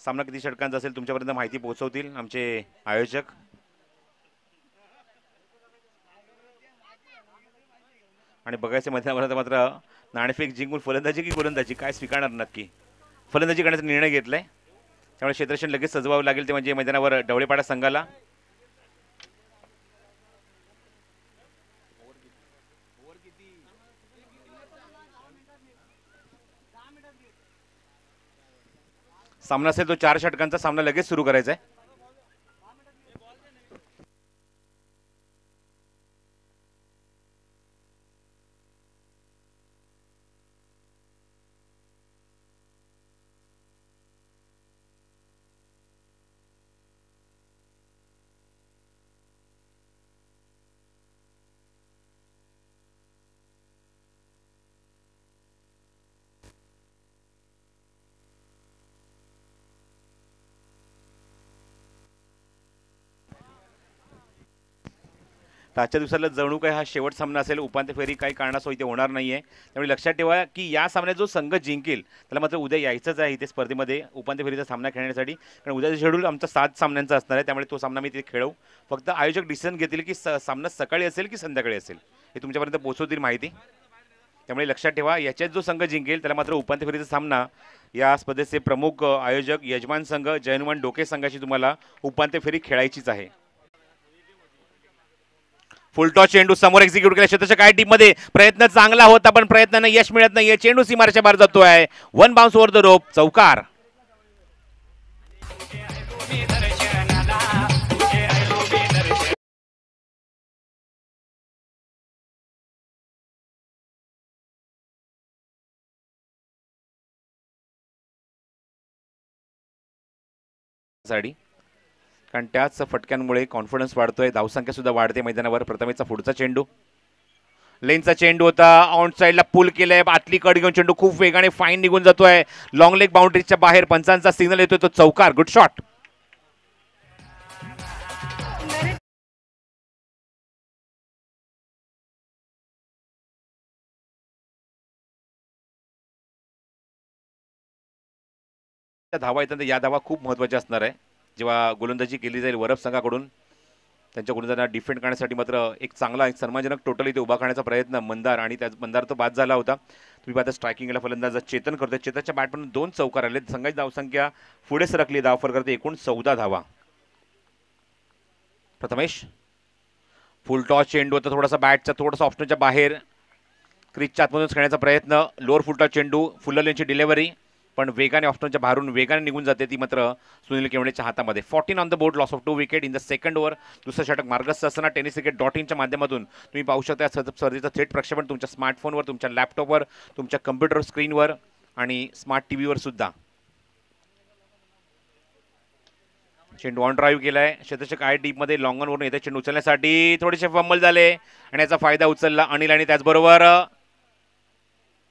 सामना किती षटकांचा असेल तुमच्यापर्यंत माहिती पोहोचवतील आमचे आयोजक. आणि बघायचं मैदानावर मात्र नाणेफेक जिंकून फलंदाजी की गोलंदाजी काय स्वीकारणार नक्की. फलंदाजी करण्याचा निर्णय घेतलाय, त्यामुळे क्षेत्ररक्षण लगेच सजवावं लागेल ते म्हणजे मैदानावर ढवळेपाडा संघाला. सामना असेल तो 4 षटकांचा सामना लगेच सुरू करायचा आहे. तर आजच्या दिवसाला जणू काय हा शेवट सामना असेल. उपांत्य फेरी काही कारणास्तव इथे होणार नाहीये, त्यामुळे लक्षात ठेवा की या सामन्यात जो संघ जिंकेल त्याला मात्र उद्या यायचंच आहे इथे स्पर्धेमध्ये उपांत्य फेरीचा सामना खेळण्यासाठी. कारण उद्याचं शेड्यूल आमचा 7 सामन्यांचा असणार आहे, त्यामुळे तो सामना मी तिथे खेळू. फक्त आयोजक डिसिजन घेतील की सामना सकाळी असेल की संध्याकाळी असेल हे तुमच्यापर्यंत पोहोचवतील माहिती. त्यामुळे लक्षात ठेवा याच्यात जो संघ जिंकेल त्याला मात्र उपांत्य फेरीचा सामना या स्पर्धेचे प्रमुख आयोजक यजमान संघ जयनुमान डोके संघाशी तुम्हाला उपांत्य फेरी खेळायचीच आहे. फुलटॉस चेंडू समोर एक्झिक्यूट केला क्षेत्राच्या काय टीम मध्ये प्रयत्न चांगला होता पण प्रयत्नांना यश मिळत नाहीये. चेंडू सीमारेच्या बाहेर जातोय. 1 बाउन्स ओव्हर द रोप, चौकार. कारण त्याच फटक्यांमुळे कॉन्फिडन्स वाढतोय, धावसंख्या सुद्धा वाढते मैदानावर. प्रथमेशचा पुढचा चेंडू लेनचा चेंडू होता, ऑन साईडला पुल केलंय, आतली कड घेऊन चेंडू खूप वेगाने फाईन निघून जातोय. लॉंग लेग बाउंड्रीच्या बाहेर पंचांचा सिग्नल येतोय, तो चौकार. Good shot. धावा येतात या धावा खूप महत्त्वाच्या असणार आहे जेव्हा गोलंदाजी केली जाईल वरफ संघाकडून. त्यांच्या गोलंदाजांना डिफेंड करण्यासाठी मात्र एक चांगला एक सन्मानजनक टोटल इथे उभा करण्याचा प्रयत्न मंदार आणि त्याच मंदार तो बाद झाला होता. तुम्ही पाहता स्ट्रायकिंगला फलंदाज चेतन करतोय. चेतनच्या बॅटमधून 2 चौकार आले. संघाची धावसंख्या पुढे सरकली, धाव करते एकूण 14 धावा. प्रथमेश फुल टॉस चेंडू होता, थोडासा बॅटचा थोडासा ऑप्शनच्या बाहेर क्रिजच्या आतमधून खेळण्याचा प्रयत्न. लोअर फुल टॉस चेंडू फुल्लर यांची डिलिव्हरी पण वेगाने ऑप्शनच्या बाहेरून वेगाने निघून जाते ती मात्र सुनील केवणेच्या हातामध्ये. 14 on the board, loss of 2 wicket in the second over. दुसरं षटक मार्गस्थ असताना टेनिस क्रिकेट .inच्या माध्यमातून तुम्ही पाहू शकता स्पर्धेचं थेट प्रक्षेपण तुमच्या स्मार्टफोनवर, तुमच्या लॅपटॉपवर, तुमच्या कम्प्युटर स्क्रीनवर आणि स्मार्ट टीव्हीवर सुद्धा. चेंडू ऑन ड्राईव्ह केलाय. क्षेत्ररक्षक काय डीपमध्ये लॉंग ऑन वरून येते चेंडू उचलण्यासाठी. थोडेसे फंबल झाले आणि याचा फायदा उचलला अनिल आणि त्याचबरोबर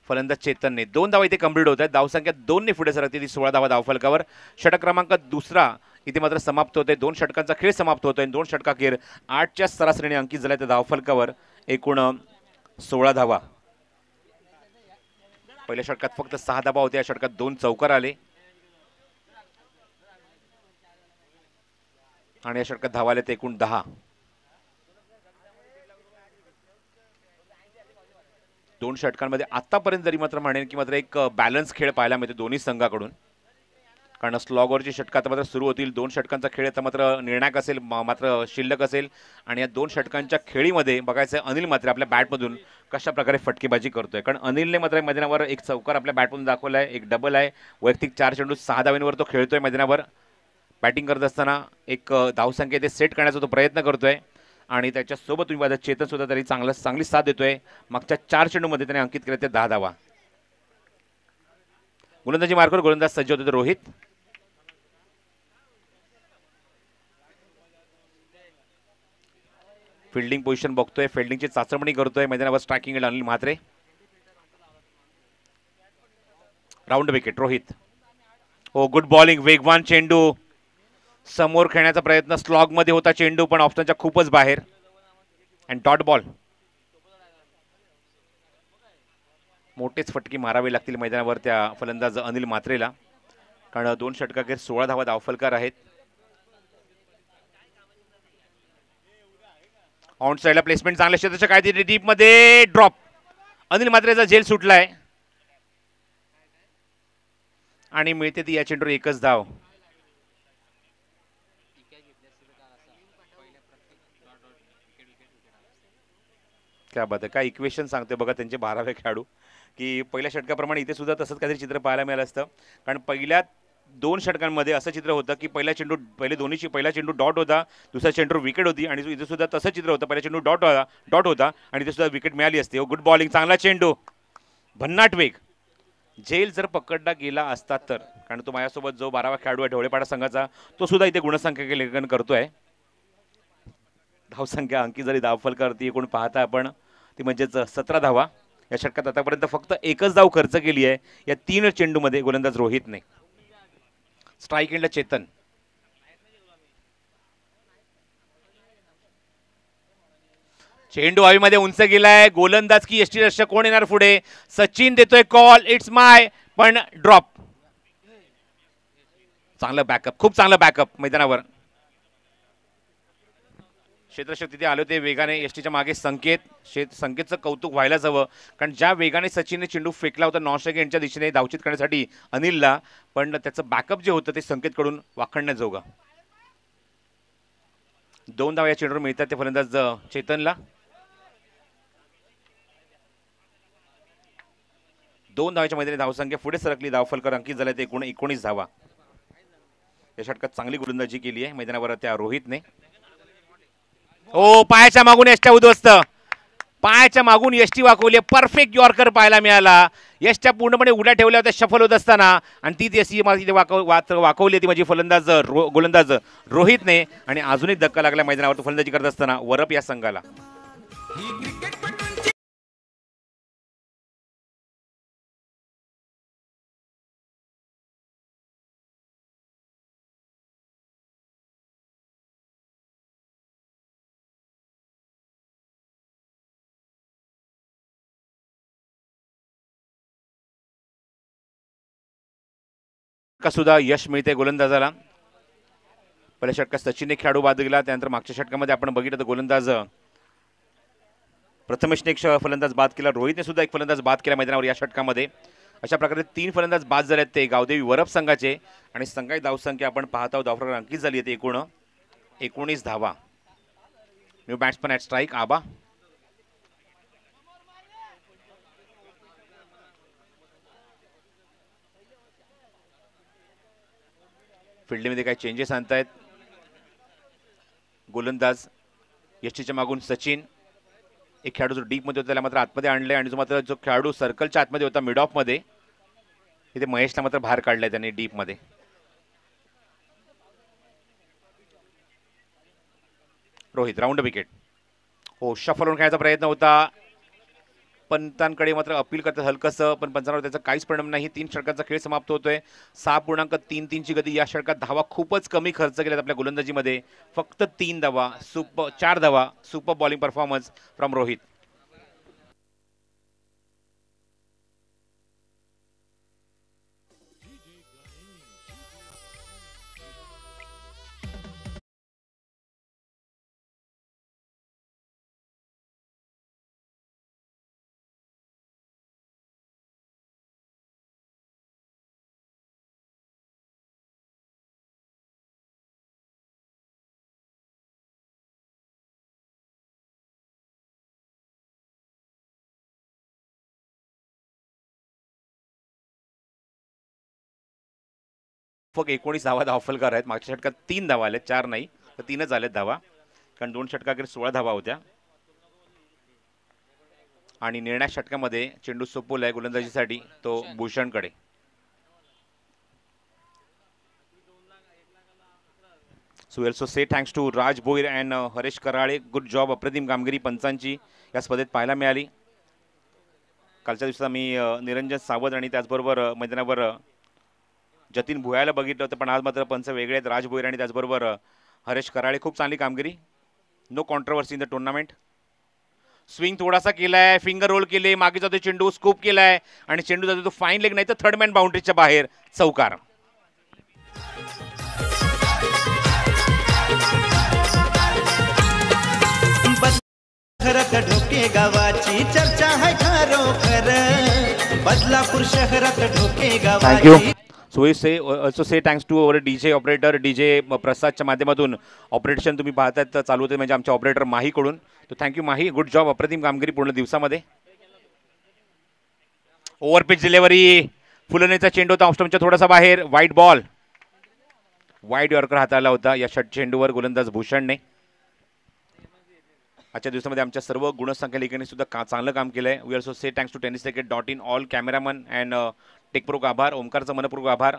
फलंदाज चेतनने 2 धावा इथे कंप्लीट होत आहेत. धावसंख्या 2 ने पुढे सरकते ती 16 धावा धावफलकावर. षटक क्रमांक दुसरा इथे मात्र समाप्त होते. 2 षटकांचा खेळ समाप्त होतोय. 2 षटकाखेर 8च्या सरासरीने अंकित झाल्या त्या धावफलकावर एकूण 16 धावा. पहिल्या षटकात फक्त 6 धावा होत्या, या षटकात 2 चौकार आले आणि या षटकात धावा आले एकूण 10. 2 षटकांमध्ये आतापर्यंत जरी मात्र म्हणेन की मात्र एक बॅलन्स खेळ पाहायला मिळतो दोन्ही संघाकडून. कारण स्लॉगवरची षटकात मात्र सुरू होतील. 2 षटकांचा खेळ आता मात्र निर्णायक असेल, मात्र शिल्लक असेल. आणि या 2 षटकांच्या खेळीमध्ये बघायचं अनिल मात्र आपल्या बॅटमधून कशा प्रकारे फटकेबाजी करतोय. कारण अनिलने मात्र मैदानावर एक चौकार आपल्या बॅटमधून दाखवला आहे, एक डबल आहे. वैयक्तिक 4 चेंडू 6 धावांवर तो खेळतोय मैदानावर. बॅटिंग करत असताना एक धावसंख्या ते सेट करण्याचा तो प्रयत्न करतोय आणि त्याच्यासोबत तुम्ही बघा चेतन सुद्धा तरी चांगली साथ देतोय. मागच्या 4 चेंडूमध्ये त्याने अंकित केले ते 10 धावा. गोलंदाजी मार्कवर गोलंदाज सज्ज होते रोहित. फिल्डिंग पोझिशन बघतोय, फिल्डिंगची चाचपणी करतोय मैदानावर striking Anil Mhatre. Round wicket Rohit. हो गुड बॉलिंग, वेगवान चेंडू समोर खेळण्याचा प्रयत्न. स्लॉग मध्ये होता चेंडू पण ऑप्शनच्या खूपच बाहेर अँड डॉट बॉल. मोठेच फटके मारावे लागतील मैदानावर त्या फलंदाज अनिल म्हात्रेला. कारण 2 षटकाखेर 16 धावा धावफलकार आहेत. ऑन साईडला प्लेसमेंट चांगल्या क्षेत्राच्या काय दिली डीप मध्ये ड्रॉप. अनिल म्हात्रेचा झेल सुटलाय आणि मिळते ती या चेंडूवर एकच धाव. क्या बात आहे, काय इक्वेशन सांगते बघा त्यांचे 12वे खेळाडू की पहिल्या षटकाप्रमाणे इथे सुद्धा तसंच काहीतरी चित्र पाहायला मिळालं असतं. कारण पहिल्या 2 षटकांमध्ये असं चित्र होतं की पहिला चेंडू डॉट होता, दुसरा चेंडू विकेट होती आणि इथे सुद्धा तसं चित्र होतं, पहिला चेंडू डॉट होता आणि इथे सुद्धा विकेट मिळाली असते. गुड बॉलिंग, चांगला चेंडू, भन्नाट वेग. झेल जर पकडला गेला असता तर, कारण तो माझ्यासोबत जो 12वा खेळाडू आहे ढवळेपाडा संघाचा, तो सुद्धा इथे गुणसंख्या लेखन करतोय. धावसंख्या अंकी जरी धावफलकावरती एकूण पाहता आपण ती म्हणजेच 17 धावा. या षटकात आतापर्यंत फक्त एकच धाव खर्च केली आहे या 3 चेंडूमध्ये गोलंदाज रोहितने. स्ट्राईक एंडला चेतन. चेंडू हवेमध्ये उंच गेलाय, गोलंदाज की यष्टीरक्षक कोण येणार पुढे? सचिन देतोय कॉल, इट्स माय, पण ड्रॉप. चांगलं बॅकअप, खूप चांगलं बॅकअप मैदानावर. क्षेत्ररक्षक तिथे आले होते वेगाने. यष्टीच्या मागे संकेतचं कौतुक व्हायलाच हवं, कारण ज्या वेगाने सचिनने चेंडू फेकला होता नॉनस्ट्राईक एंडच्या दिशेने धावचित करण्यासाठी अनिलला, पण त्याचं बॅकअप जे होतं ते संकेतकडून वाखणण्याजोगा. 2 धावा या चेंडूवर मिळतात ते फलंदाज चेतनला. 2 धावाच्या मैदानी धावसंख्या पुढे सरकली, धावफलकर अंकित झाले ते 19 धावा. या षटकात चांगली गोलंदाजी केली आहे मैदानावर त्या रोहितने. ओ, पायाच्या मागून यष्ट्या उद्ध्वस्त, पायाच्या मागून यष्टी वाकवली. परफेक्ट यॉर्कर पाहायला मिळाला. यष्ट्या पूर्णपणे उड्या ठेवल्या होत्या शफल होत असताना आणि ती यष्टी वाकवली ती माझी गोलंदाज रोहितने. आणि अजून एक धक्का लागला मैदानावर फलंदाजी करत असताना वरप या संघाला. सुद्धा यश मिळते गोलंदाजाला. पहिल्या षटकात सचिनने खेळाडू बाद गेला, त्यानंतर मागच्या षटकामध्ये आपण बघितलं तर गोलंदाज प्रथमेशने एक फलंदाज बाद केला, रोहितने सुद्धा एक फलंदाज बाद केला मैदानावर या षटकामध्ये. अशा प्रकारे 3 फलंदाज बाद झालेत ते गावदेवी वरप संघाचे. आणि संघाची धावसंख्या आपण पाहत आहोत धावफलक अंकित झाली आहे एकूण 19 धावा. न्यू बॅट्समन ॲट स्ट्राईक आबा. फील्डमध्ये काही चेंजेस आणतायत गोलंदाज. यष्टीच्या मागून सचिन, एक खेळाडू जो डीप मध्ये होता त्याला मात्र आतमध्ये आणले आणि जो खेळाडू सर्कलच्या आतमध्ये होता मिड ऑफ मध्ये तिथे महेशला मात्र बाहेर काढलाय त्यांनी डीप मध्ये. Rohit round wicket. हो, शफल होऊन खेळायचा प्रयत्न होता, पंतांकडे मात्र अपील करतात हलकसं, पण पंचांवर त्याचा काहीच परिणाम नाही. 3 षटकांचा खेळ समाप्त होतोय. 6.33 ची गती. या षटकात धावा खूपच कमी खर्च केल्यात आपल्या गोलंदाजीमध्ये. फक्त 3 धावा, 4 धावा. Super bowling performance from Rohit. फक्त 19 धावा धावफलकार आहेत. मागच्या षटकात 3 धावा आल्या, 4 नाही तर 3च आल्यात धावा, कारण 2 षटकाखेर 16 धावा होत्या. आणि निर्णायक षटकामध्ये चेंडू सोपवलाय गोलंदाजीसाठी तो भूषणकडे. So we also say thanks to Raj Bhoir and Haresh Karale. Good job, अप्रतिम कामगिरी पंचांची या स्पर्धेत पाहायला मिळाली. कालच्या दिवसात मी निरंजन सावंत आणि त्याचबरोबर मैदानावर जतीन भुयाला बघितलं होतं, पण आज मात्र पंच वेगळे आहेत. राज भोईर आणि त्याचबरोबर हरेश कराळे. खूप चांगली कामगिरी. No controversy in the tournament. Swing थोडासा केलाय, फिंगर रोल केले, मागे जातो चेंडू, स्कूप केलाय आणि चेंडू जातो तो फाईन लेग नाही तर थर्ड मॅन बाउंड्रीच्या बाहेर. चौकार. शहरात ढोके गावाची चर्चा है खरोखर बदलापूर शहरात ढोके थँक्यू. गावाची. So we say also say thanks to our DJ operator DJ प्रसादच्या माध्यमातून ऑपरेशन तुम्ही पाहतायत चालू होते म्हणजे आमच्या ऑपरेटर माहीकडून. तो थँक्यू माही, गुड जॉब, अप्रतिम कामगिरी पूर्ण दिवसामध्ये. ओव्हरपिच डिलिव्हरी, फुलनेचा चेंडू होता ऑफस्टंपच्या थोडासा बाहेर, वाईट बॉल, वाईट यॉर्कर हाताळला होता या षट चेंडूवर गोलंदाज भूषणने. आजच्या दिवसामध्ये आमच्या सर्व गुणसंख्या लेखीने सुद्धा चांगलं काम केलं आहे. We also say thanks to tenniscricket.in all cameraman and टेकप्रोक आभार, ओमकारचा मनपूर्वक आभार.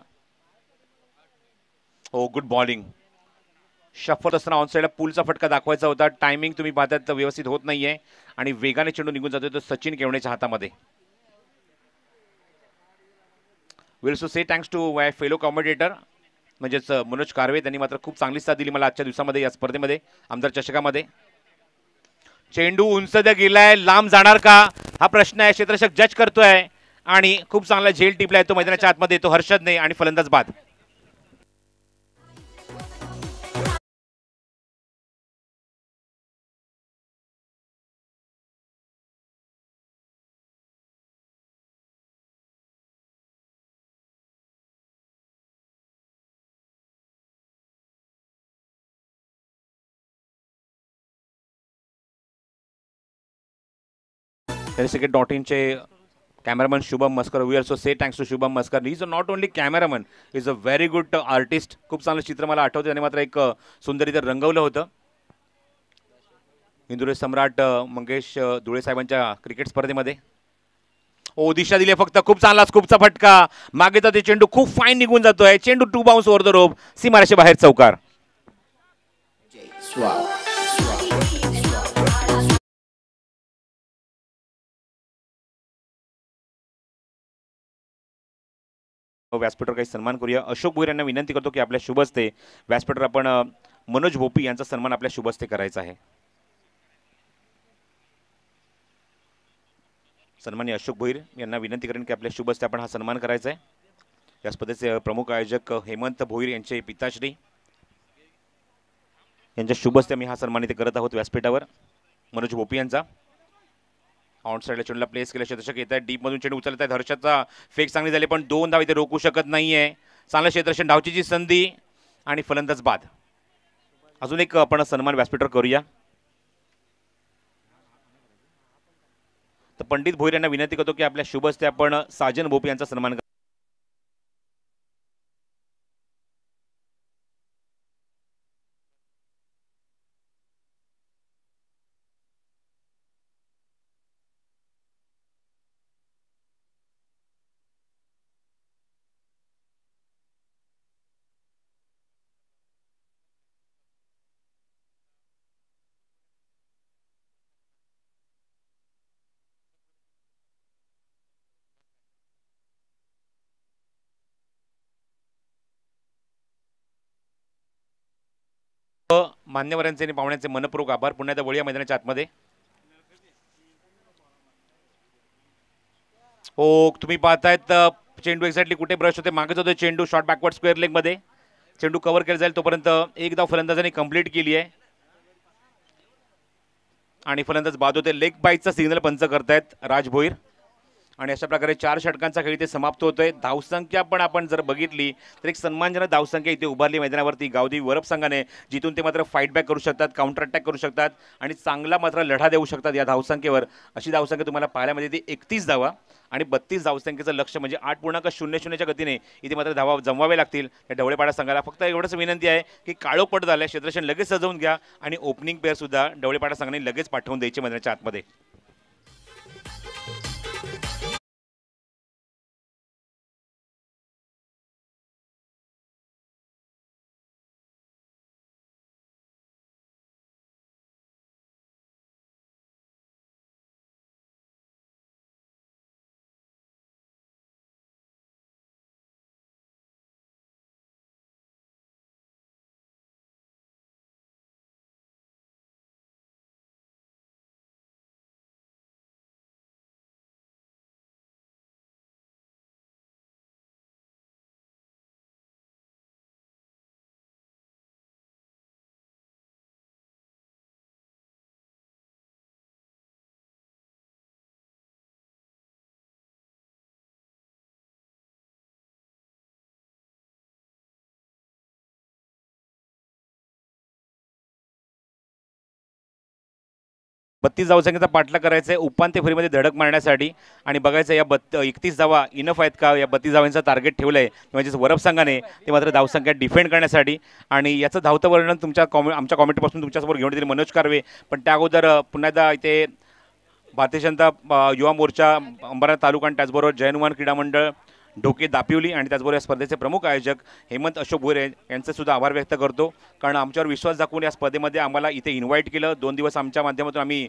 हो, गुड बॉलिंग. शफल असताना ऑनसाईडला पूलचा फटका दाखवायचा होता. टायमिंग तुम्ही पाहताय तर व्यवस्थित होत नाहीये आणि वेगाने चेंडू निघून जातोय तो सचिन केवणेच्या हातामध्ये. We also say thanks to my fellow commentator म्हणजेच मनोज कारवे, त्यांनी मात्र खूप चांगली साथ दिली मला आजच्या दिवसामध्ये या स्पर्धेमध्ये आमदार चषकामध्ये. चेंडू उंच गेलाय, लांब जाणार का हा प्रश्न आहे. क्षेत्ररक्षक जज करतोय आणि खूप चांगला झेल टिपला येतो मैदानाच्या आतमध्ये, तो हर्षदने आणि फलंदाज बाद. tenniscricket.in चे cameraman Shubham Maskar. We also say thanks to Shubham Maskar. He is not only cameraman, is a very good artist. खूप चांगलं चित्र मला आठवतं, त्याने मात्र एक सुंदर इथं रंगवलं होतं. हिंदुरे सम्राट मंगेश धुळे साहेबांच्या क्रिकेट स्पर्धेमध्ये. ओ, दिशा दिली फक्त, खूप चांगला स्कूपचा फटका, मागे जाते चेंडू, खूप फाईन निघून जातोय चेंडू, to bounce over the rope, सीमारेषे बाहेर चौकार. व्यासपीठावर काही सन्मान करूया. अशोक भोईर यांना विनंती करतो की आपल्या शुभ हस्ते व्यासपीठावर आपण मनोज भोपी यांचा सन्मान आपल्या शुभ हस्ते करायचा आहे. सन्माननीय अशोक भोईर यांना विनंती करेन की आपल्या शुभ हस्ते आपण हा सन्मान करायचा आहे. या स्पर्धेचे प्रमुख आयोजक हेमंत भोईर यांचे पिताश्री यांच्या शुभ हस्ते मी हा सन्मान इथे करत आहोत व्यासपीठावर मनोज भोपी यांचा. ऑन साईडला चेंडूला प्लेस केलं, क्षेत्ररक्षक येत आहे, डीप मधून चेंडू उचलत आहेत. हर्षदचा फेक चांगली झाली पण 2 धाव इथे रोखू शकत नाहीये. चांगलं क्षेत्ररक्षण, धावचीची संधी आणि फलंदाज बाद. अजून एक आपण सन्मान व्यासपीठावर करूया. तर पंडित भोईर यांना विनंती करतो की आपल्या शुभ हस्ते आपण साजन भोपी यांचा सन्मान मान्यवरांचे आणि पाहुण्यांचे मनपूर्वक आभार. पुन्हा एकदा वळूया मैदानाच्या आतमध्ये. हो, तुम्ही पाहतायत चेंडू एक्झॅक्टली कुठे ब्रश होते, मागे जातो चेंडू, शॉर्ट बॅकवर्ड स्क्वेअर लेग मध्ये चेंडू कव्हर केला जाईल तोपर्यंत एक धाव फलंदाजाने कंप्लीट केली आहे आणि फलंदाज बाद होते. लेग बाईटचा सिग्नल पंच करतायत राज भोईर आणि अशा प्रकारे 4 षटकांचा खेळ इथे समाप्त होतोय. धावसंख्या पण आपण जर बघितली तर एक सन्मानजनक धावसंख्या इथे उभारली मैदानावरती गावदेवी वरप संघाने, जिथून ते मात्र फाईट बॅक करू शकतात, काउंटर अटॅक करू शकतात आणि चांगला मात्र लढा देऊ शकतात. या धावसंख्येवर अशी धावसंख्या तुम्हाला पाहायला मिळते, 31 धावा आणि 32 धावसंख्येचं लक्ष्य म्हणजे 8.00च्या गतीने इथे मात्र धावा जमवावे लागतील या ढवळेपाडा संघाला. फक्त एवढंच विनंती आहे की काळोख पडत आलाय, क्षेत्ररक्षण लगेच सजवून घ्या आणि ओपनिंग पेअर सुद्धा ढवळेपाडा संघाने लगेच पाठवून द्यायचे मैदानाच्या आतमध्ये. 32 धावसंख्येचा पाठलाग करायचा आहे उपांत्य फेरीमध्ये धडक मारण्यासाठी आणि बघायचं या 31 धावा इनफ आहेत का, या 32 धावांचं टार्गेट ठेवलं आहे म्हणजे वरप संघाने ते मात्र धावसंख्या डिफेंड करण्यासाठी. आणि याचं धावतं वर्णन आमच्या कॉमेंटपासून तुमच्यासमोर घेऊन येतील मनोज कार्वे. पण त्या अगोदर पुन्हा एकदा इथे भारतीय जनता युवा मोर्चा अंबरनाथ तालुका आणि त्याचबरोबर जैन उमान क्रीडा मंडळ ढोके दापिवली आणि त्याचबरोबर या स्पर्धेचे प्रमुख आयोजक हेमंत अशोक भोरे यांचे सुद्धा आभार व्यक्त करतो, कारण आमच्यावर विश्वास दाखवून या स्पर्धेमध्ये आम्हाला इथे इन्व्हाइट केलं. 2 दिवस आमच्या माध्यमातून आम्ही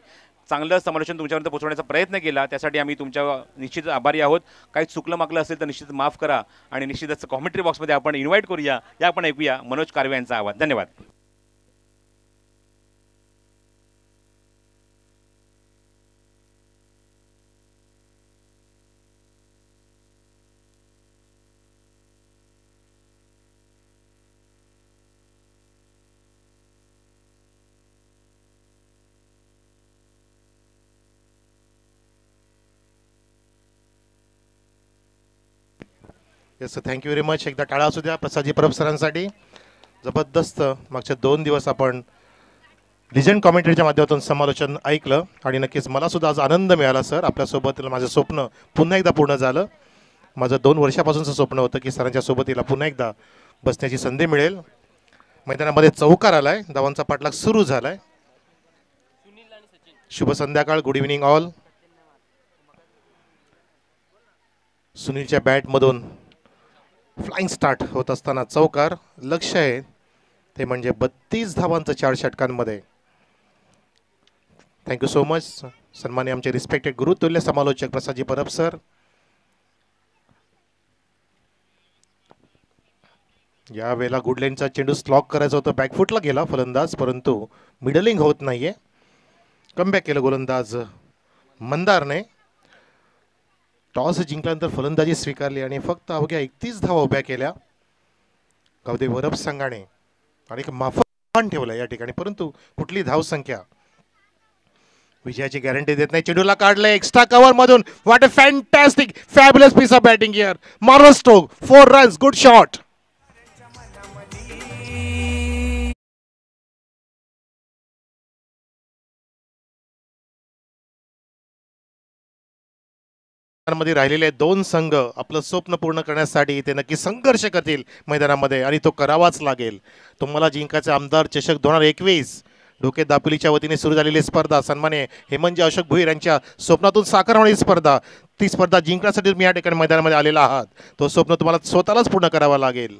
चांगलं समालोचन तुमच्यापर्यंत पोहोचवण्याचा प्रयत्न केला, त्यासाठी आम्ही तुमच्या निश्चित आभारी आहोत. काही चुकलं मागलं असेल तर निश्चित माफ करा आणि निश्चितच कॉमेंट्री बॉक्समध्ये आपण इन्व्हाइट करूया. या आपण ऐकूया मनोज कार्वे यांचा आवाज. धन्यवाद. Yes thank you very much. एकदा टाळा असू द्या प्रसादजी परब सरांसाठी. जबरदस्त मागच्या 2 दिवस आपण लिजंड कॉमेंट्रीच्या माध्यमातून समालोचन ऐकलं आणि नक्कीच मला सुद्धा आज आनंद मिळाला सर. आपल्यासोबत माझं स्वप्न पुन्हा एकदा पूर्ण झालं. माझं 2 वर्षापासूनचं स्वप्न होतं की सरांच्या सोबतीला पुन्हा एकदा बसण्याची संधी मिळेल. मैदानामध्ये चौकार आलाय, धावांचा पाठलाग सुरू झालाय. शुभ संध्याकाळ, गुड इव्हिनिंग ऑल. सुनीलच्या बॅटमधून फ्लाइंग स्टार्ट होत असताना चौकार. लक्ष आहे ते म्हणजे 32 धावांचं 4 षटकांमध्ये. थँक्यू सो मच सन्मान्य आमचे रिस्पेक्टेड गुरुतुल्य समालोचक प्रसादजी परब सर. यावेळेला गुडलेनचा चेंडू स्लॉक करायचा होता, बॅकफुटला गेला फलंदाज, परंतु मिडलिंग होत नाहीये. कमबॅक केलं गोलंदाज मंदारने. टॉस जिंकल्यानंतर फलंदाजी स्वीकारली आणि फक्त अवघ्या 31 धावा उभ्या केल्या गावदेवी वरप संघाने आणि एक माफान ठेवलं या ठिकाणी, परंतु कुठली धावसंख्या विजयाची गॅरंटी देत नाही. चेंडूला काढलंय एक्स्ट्रा कव्हर मधून. What a fantastic fabulous piece of batting here. Marvel stroke, 4 runs, good shot. मध्ये राहिलेले 2 संघ आपलं स्वप्न पूर्ण करण्यासाठी ते नक्की संघर्ष करतील मैदानामध्ये आणि तो करावाच लागेल. तुम्हाला जिंकायचे आमदार चषक 2021 ढोके दापोलीच्या वतीने सुरू झालेली स्पर्धा सन्मान्य हेमंतजी अशोक भोईर यांच्या स्वप्नातून साकार होणारी स्पर्धा. ती स्पर्धा जिंकण्यासाठी तुम्ही या ठिकाणी मैदानामध्ये आलेला आहात. तो स्वप्न तुम्हाला स्वतःलाच पूर्ण करावा लागेल.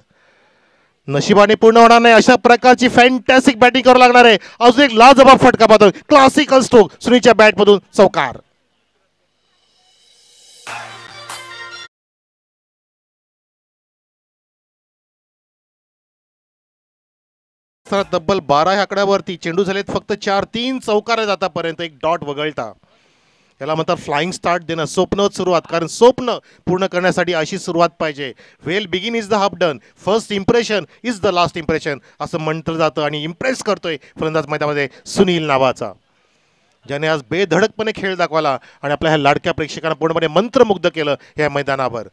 नशिबाने पूर्ण होणार नाही अशा प्रकारची फॅन्टॅस्टिक बॅटिंग करावं लागणार आहे. अजून एक लाजबाब फटका पाहतो, क्लासिकल स्ट्रोक सुनीलच्या बॅटमधून चौकार. तब्बल 12 ह्या आकड्यावरती चेंडू झालेत फक्त 4. 3 चौकार आहेत आतापर्यंत, एक डॉट वगळता. याला म्हणतात फ्लाइंग स्टार्ट देणं, स्वप्नच सुरुवात. कारण स्वप्न पूर्ण करण्यासाठी अशी सुरुवात पाहिजे. Well begin is the half done, first impression is the last impression असं म्हटलं जातं. आणि इम्प्रेस करतोय फलंदाज मैदानामध्ये सुनील नावाचा, ज्याने आज बेधडकपणे खेळ दाखवला आणि आपल्या ह्या लाडक्या प्रेक्षकांना पूर्णपणे मंत्रमुग्ध केलं या मैदानावर.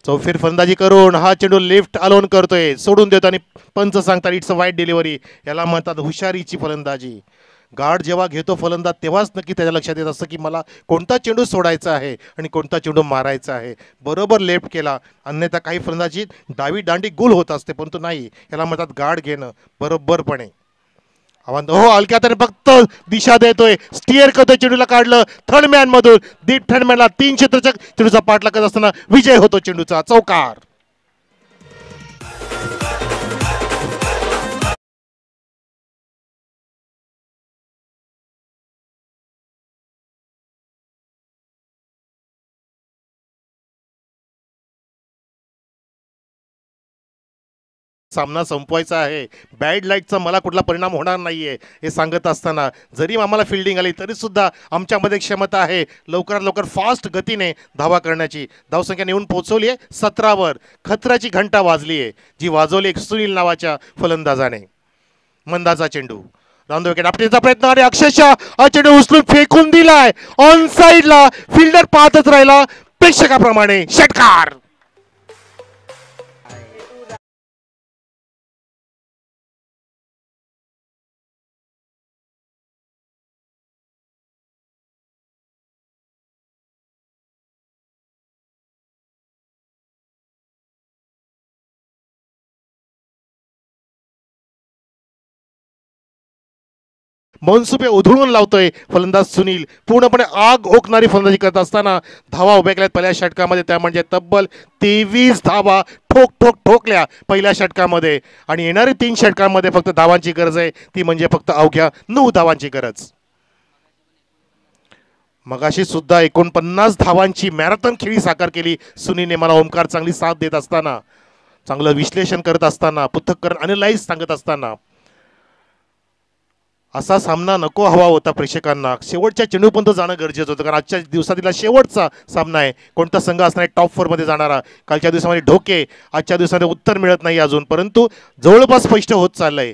चौफेर फलंदाजी करून हा चेंडू लेफ्ट अलोन करतोय, सोडून देतो आणि पंच सांगतात इट्स अ वाईट डिलिव्हरी. याला म्हणतात हुशारीची फलंदाजी. गार्ड जेव्हा घेतो फलंदाज तेव्हाच नक्की त्याच्या लक्षात येत असतं की मला कोणता चेंडू सोडायचा आहे आणि कोणता चेंडू मारायचा आहे. बरोबर लेफ्ट केला, अन्यथा काही फलंदाजी डावी दांडी गुल होत असते, परंतु नाही, याला म्हणतात गार्ड घेणं बरोबरपणे. आव्हान हो हलक्या त्याने फक्त दिशा देतोय, स्टिअर करतोय. चेंडूला काढलं थर्डमॅन मधून, डीप थर्डमॅनला 3 क्षेत्रचक चेंडूचा पाठलाग करत असताना विजय होतो चेंडूचा. चौकार. सामना संपवायचा आहे, बॅड लाईटचा मला कुठला परिणाम होणार नाहीये हे सांगत असताना जरी आम्हाला फिल्डिंग आली तरी सुद्धा आमच्यामध्ये क्षमता आहे लवकरात लवकर फास्ट गतीने धावा करण्याची. धावसंख्या नेऊन पोहोचवली आहे 17 वर. खतराची घंटा वाजली आहे जी वाजवली एक सुनील नावाच्या फलंदाजाने. मंदाचा चेंडू राऊंड विकेट आपल्याचा प्रयत्न आणि अक्षरशः हा चेंडू उचलून फेकून दिलाय ऑन साइडला. फिल्डर पाहतच राहिला प्रेक्षकाप्रमाणे. षटकार. मनसुबे उधळून लावतोय फलंदाज सुनील. पूर्णपणे आग ओकणारी फलंदाजी करत असताना धावा उभ्या केल्यात पहिल्या षटकामध्ये, त्या म्हणजे तब्बल 23 धावा ठोकल्या पहिल्या षटकामध्ये. आणि येणारी 3 षटकांमध्ये फक्त धावांची गरज आहे, ती म्हणजे फक्त अवघ्या 9 धावांची गरज. मगाशी सुद्धा 49 धावांची मॅरेथॉन खेळी साकार केली सुनीलने. मला ओमकार चांगली साथ देत असताना, चांगलं विश्लेषण करत असताना, पृथक्करण अनलाइज सांगत असताना. असा सामना नको हवा होता प्रेक्षकांना. शेवटच्या चेंडूपर्यंत जाणं गरजेचं होतं, कारण आजच्या दिवसातील शेवटचा सामना आहे. कोणता संघ असणार आहे टॉप 4 मध्ये जाणारा? कालच्या दिवसामध्ये ढोके, आजच्या दिवसामध्ये उत्तर मिळत नाही अजून, परंतु जवळपास स्पष्ट होत चाललंय.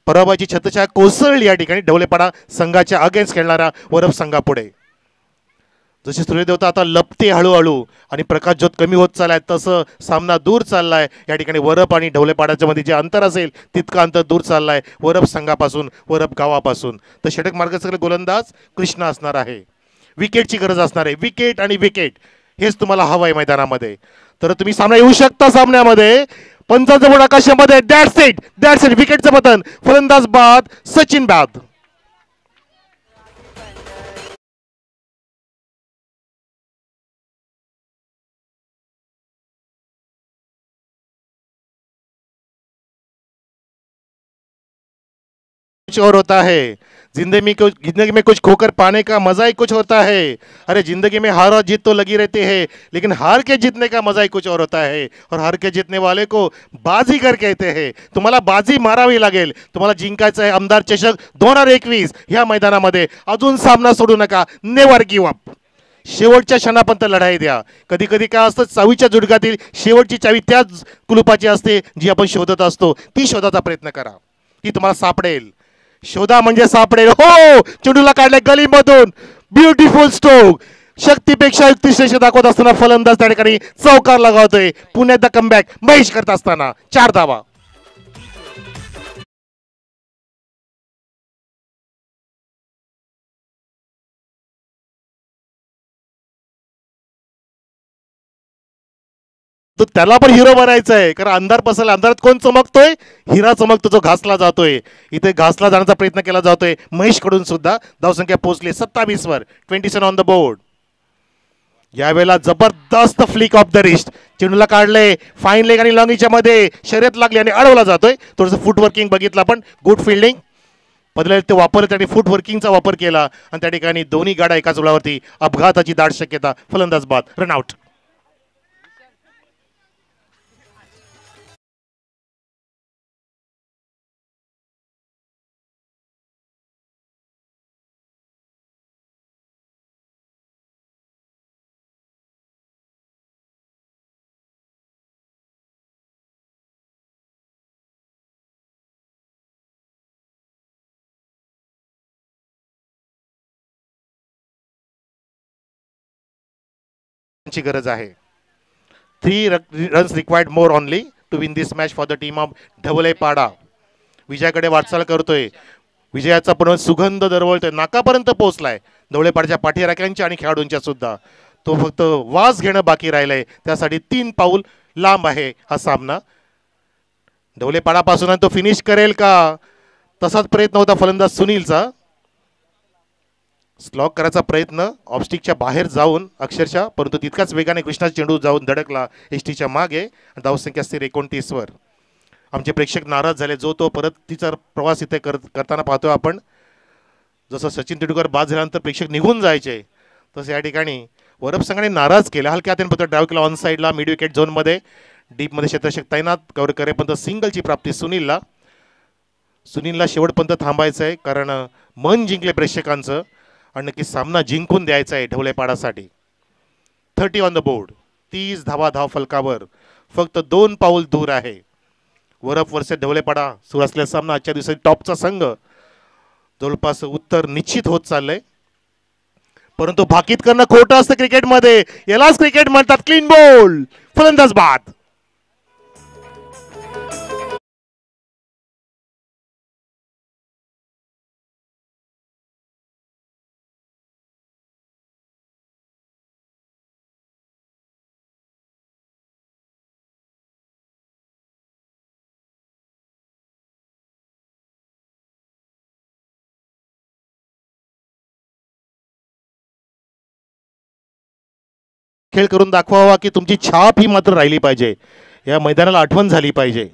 पराभवाची छत्रछाया कोसळली या ठिकाणी ढवळेपाडा संघाच्या अगेन्स्ट खेळणारा वरप संघापुढे. जशी सूर्यदेवता आता लपते हळूहळू आणि प्रकाश ज्योत कमी होत चाललाय, तसं सामना दूर चाललाय. या ठिकाणी वरप आणि ढवळेपाड्याच्या मध्ये जे अंतर असेल तितकं अंतर दूर चाललाय वरप संघापासून, वरप गावापासून. तर षटक मार्गदर्शक गोलंदाज कृष्णा असणार आहे. विकेटची गरज असणार आहे, विकेट आणि विकेट हेच तुम्हाला हवं आहे मैदानामध्ये, तर तुम्ही सामना येऊ शकता. सामन्यामध्ये पंचांचा बोर्ड आकाशामध्ये. दॅट्स इट विकेटचं पतन. फलंदाज बाद, सचिन बाद. कुछ और होता है जिंदगी में कुछ खोकर पाने का मजा ही कुछ होता है. अरे जिंदगी में हार और जीत तो लगी रहती है, लेकिन हार के जीतने का मजा ही कुछ और होता है. और हार के जीतने वाले को बाजीगर कहते हैं. तुम्हाला बाजी मारावी लागेल, तुम्हाला जिंकायचं आहे आमदार चषक 2021 ह्या मैदानामध्ये. अजून सामना सोडू नका, नेव्हर गिव्ह अप. शेवटच्या क्षणापर्यंत लढाई द्या. कधी कधी काय असतं, चावीच्या जुडकातील शेवटची चावी त्याच कुलुपाची असते जी आपण शोधत असतो. ती शोधाचा प्रयत्न करा, ती तुम्हाला सापडेल. शोधा म्हणजे सापडेल. हो, चेंडूला काढले गलीमधून, ब्युटिफुल स्ट्रोक. शक्तीपेक्षा युक्तिश्रेष्ठ दाखवत असताना फलंदाज त्या ठिकाणी चौकार लगावतोय. पुण्यात द कमबॅक महेश करत असताना 4 धावा. तो त्याला पण हिरो बनायचं आहे, कारण अंधार पसरला. अंधारात कोण चमकतोय? हिरा चमकतो, जो घासला जातोय. इथे घासला जाण्याचा प्रयत्न केला जातोय महेश कडून सुद्धा. धावसंख्या पोहोचली 27 वर. 27 ऑन द बोर्ड. यावेळेला जबरदस्त फ्लिक ऑफ द रिस्ट. चेंडूला काढले, फाईन लेग आणि लॉंगीच्या मध्ये शर्यत लागली आणि अडवला जातोय. थोडंसं फुट वर्किंग बघितलं आपण, गुड फिल्डिंग बदलेल ते वापरलं, त्याने फुट वर्किंगचा वापर केला आणि त्या ठिकाणी दोन्ही गाड्या एकाच वेळावरती. अपघाताची दाट शक्यता. फलंदाज बाद, रनआउट. ची गरज आहे. 3 runs required more only to win this match for the team of Dhavlepada. विजयाकडे वाटचाल करतोय, विजयाचा पण सुगंध दरवळतोय, नाकापर्यंत पोहोचलाय ढवळेपाड्याच्या पाठीराख्यांच्या आणि खेळाडूंच्या सुद्धा. तो फक्त वास घेणं बाकी राहिलंय, त्यासाठी 3 पाऊल लांब आहे हा सामना. ढवळेपाडापासून तो फिनिश करेल का, तसाच प्रयत्न होता फलंदाज सुनीलचा. स्लॉक करायचा प्रयत्न ऑफस्टिकच्या बाहेर जाऊन अक्षरशः, परंतु तितकाच वेगाने कृष्णा चेंडू जाऊन धडकला एसटीच्या मागे. धावसंख्या स्थिर 29 वर. आमचे प्रेक्षक नाराज झाले. जो तो परत तिचा प्रवास इथे करताना पाहतोय आपण. जसं सचिन तेंडुलकर बाद झाल्यानंतर प्रेक्षक निघून जायचे, तसं या ठिकाणी वरप संघाने नाराज केला. हलक्या हाताने फक्त ड्राईव्ह केला ऑन साईडला, मिड विकेट झोनमध्ये. डीपमध्ये क्षेत्ररक्षक तैनात, कव्हर करेपर्यंत सिंगलची प्राप्ती सुनीलला. सुनीलला शेवटपर्यंत थांबायचं आहे, कारण मन जिंकले प्रेक्षकांचं आणि नक्की सामना जिंकून द्यायचा आहे ढवळेपाडासाठी. 30 ऑन द बोर्ड. 30 धावा धाव फलकावर, फक्त 2 पाऊल दूर आहे. वरप वर्सेस ढवळेपाडा सुरू असलेला सामना. आजच्या दिवशी टॉपचा संघ. जवळपास उत्तर निश्चित होत चाललंय, परंतु भाकीत करणं खोटं असतं क्रिकेटमध्ये. यालाच क्रिकेट म्हणतात क्लीन बॉल. फलंदाज बाद. खेळ करून दाखवावा की तुमची छाप ही मात्र राहिली पाहिजे, या मैदानाला आठवण झाली पाहिजे.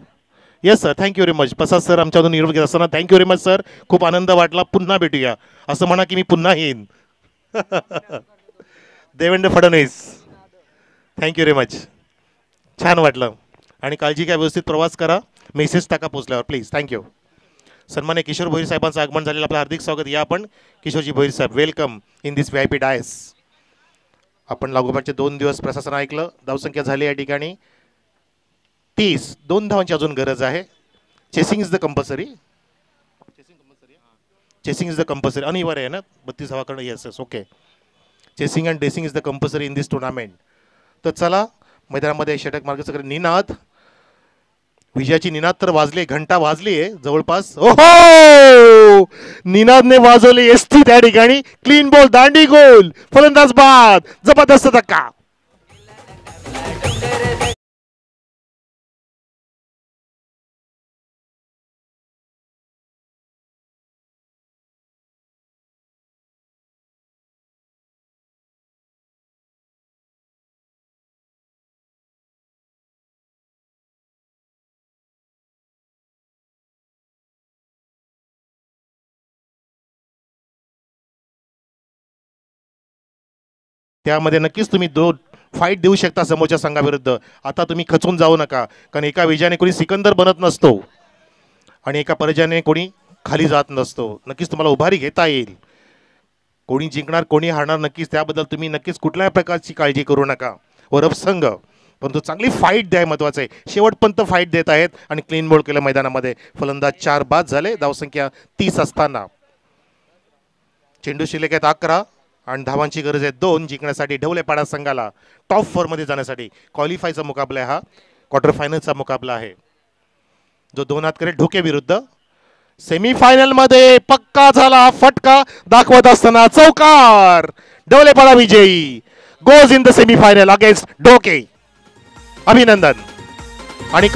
Yes sir, thank you very much. Prasad sir आमच्याकडून निरोप घेत असताना थँक्यू व्हेरी मच सर. खूप आनंद वाटला. पुन्हा भेटूया असं म्हणा की मी पुन्हा येईन. Devendra Fadnavis, thank you very much. छान वाटलं. आणि काळजी घ्या, व्यवस्थित प्रवास करा. मेसेज टाका पोचल्यावर प्लीज. थँक्यू. सन्मान्य किशोर भोईर साहेबांचं आगमन झालेलं, आपलं हार्दिक स्वागत. या आपण किशोरजी भोईर साहेब, welcome in this VIP dais. आपण लागोपाठचे 2 दिवस प्रशासन ऐकलं. धावसंख्या झाली या ठिकाणी 30. 2 धावांची अजून गरज आहे. Chasing is the compulsory. Chasing is the compulsory, अनिवार्य आहे ना 32 धावा करणं. Yes yes, okay. Chasing and dressing is the compulsory in this tournament. तर चला मैदानामध्ये षटक मार्गसकडे निनाद, विजयाची निनाद तर वाजली, घंटा वाजली आहे जवळपास. ओहो, निनादने वाजवली एसटी त्या ठिकाणी. क्लीन बॉल, दांडी गोल, फलंदाज बाद, जबरदस्त धक्का. त्यामध्ये नक्कीच तुम्ही 2 फाईट देऊ शकता समोरच्या संघाविरुद्ध. आता तुम्ही खचून जाऊ नका, कारण एका विजयाने कोणी सिकंदर बनत नसतो आणि एका पराजयाने कोणी खाली जात नसतो. नक्कीच तुम्हाला उभारी घेता येईल. कोणी जिंकणार कोणी हारणार नक्कीच, त्याबद्दल तुम्ही नक्कीच कुठल्याही प्रकारची काळजी करू नका. वरब संघ, परंतु चांगली फाईट द्या, महत्त्वाचं आहे. शेवटपर्यंत फाईट देत आहेत आणि क्लीन बॉल केलं मैदानामध्ये. फलंदाज 4 बाद झाले. धावसंख्या 30 असताना चेंडू शिल्लक आहेत 11 आणि धावांची गरज आहे 2 जिंकण्यासाठी. ढवलेपाडा संघाला टॉप 4 मध्ये जाण्यासाठी क्वालिफायचा मुकाबला आहे. हा क्वार्टर फायनलचा मुकाबला आहे, जो 2 हात करेल ढोके विरुद्ध. सेमीफायनल मध्ये पक्का झाला फटका दाखवत असताना चौकार. ढवलेपाडा विजयी, goes in the semifinal against Dhoke. अभिनंदन. आणि